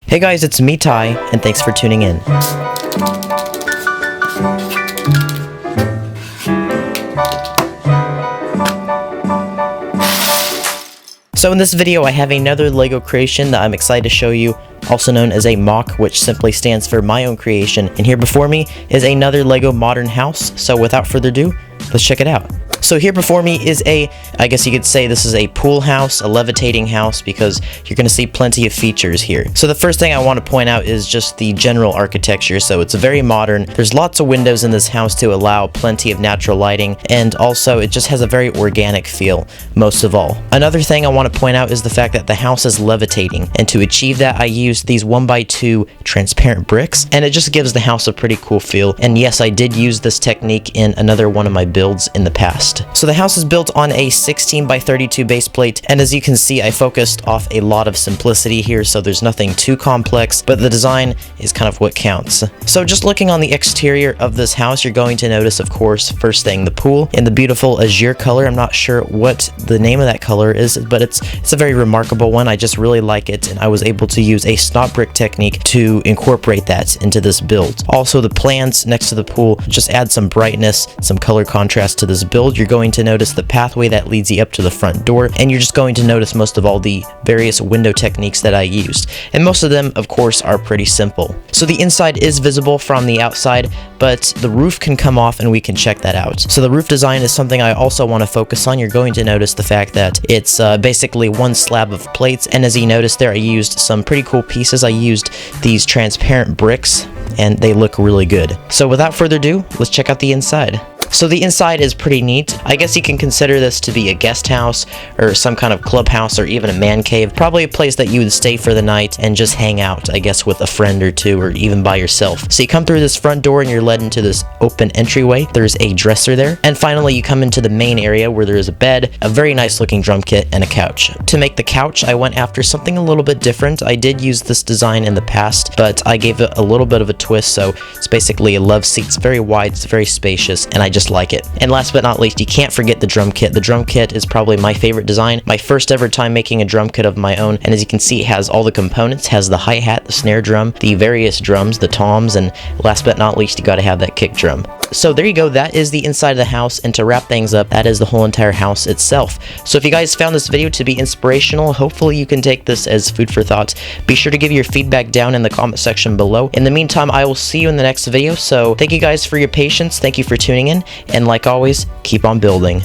Hey guys, it's me, Ty, and thanks for tuning in. So in this video, I have another LEGO creation that I'm excited to show you, also known as a MOC, which simply stands for my own creation. And here before me is another LEGO modern house. So without further ado, let's check it out. So here before me is I guess you could say this is a pool house, a levitating house, because you're going to see plenty of features here. So the first thing I want to point out is just the general architecture. So it's very modern. There's lots of windows in this house to allow plenty of natural lighting, and also it just has a very organic feel, most of all. Another thing I want to point out is the fact that the house is levitating, and to achieve that I used these 1x2 transparent bricks, and it just gives the house a pretty cool feel. And yes, I did use this technique in another one of my builds in the past. So the house is built on a 16x32 base plate, and as you can see, I focused off a lot of simplicity here, so there's nothing too complex, but the design is kind of what counts. So just looking on the exterior of this house, you're going to notice, of course, first thing, the pool in the beautiful azure color. I'm not sure what the name of that color is, but it's a very remarkable one. I just really like it, and I was able to use a snot brick technique to incorporate that into this build. Also, the plants next to the pool just add some brightness, some color contrast to this build. You're going to notice the pathway that leads you up to the front door, and you're just going to notice most of all the various window techniques that I used, and most of them, of course, are pretty simple. So the inside is visible from the outside, but the roof can come off, and we can check that out. So the roof design is something I also want to focus on. You're going to notice the fact that it's basically one slab of plates, and as you notice there, I used some pretty cool pieces. I used these transparent bricks, and they look really good. So without further ado, let's check out the inside. So the inside is pretty neat. I guess you can consider this to be a guest house or some kind of clubhouse or even a man cave. Probably a place that you would stay for the night and just hang out, I guess, with a friend or two or even by yourself. So you come through this front door and you're led into this open entryway. There's a dresser there. And finally, you come into the main area where there is a bed, a very nice looking drum kit, and a couch. To make the couch, I went after something a little bit different. I did use this design in the past, but I gave it a little bit of a twist. So it's basically a love seat. It's very wide, it's very spacious, and I just like it. And last but not least, you can't forget the drum kit. The drum kit is probably my favorite design, my first ever time making a drum kit of my own, and as you can see, it has all the components. It has the hi-hat, the snare drum, the various drums, the toms, and last but not least, you gotta have that kick drum. So there you go, that is the inside of the house, and to wrap things up, that is the whole entire house itself. So if you guys found this video to be inspirational, hopefully you can take this as food for thought. Be sure to give your feedback down in the comment section below. In the meantime, I will see you in the next video, so thank you guys for your patience, thank you for tuning in, and like always, keep on building.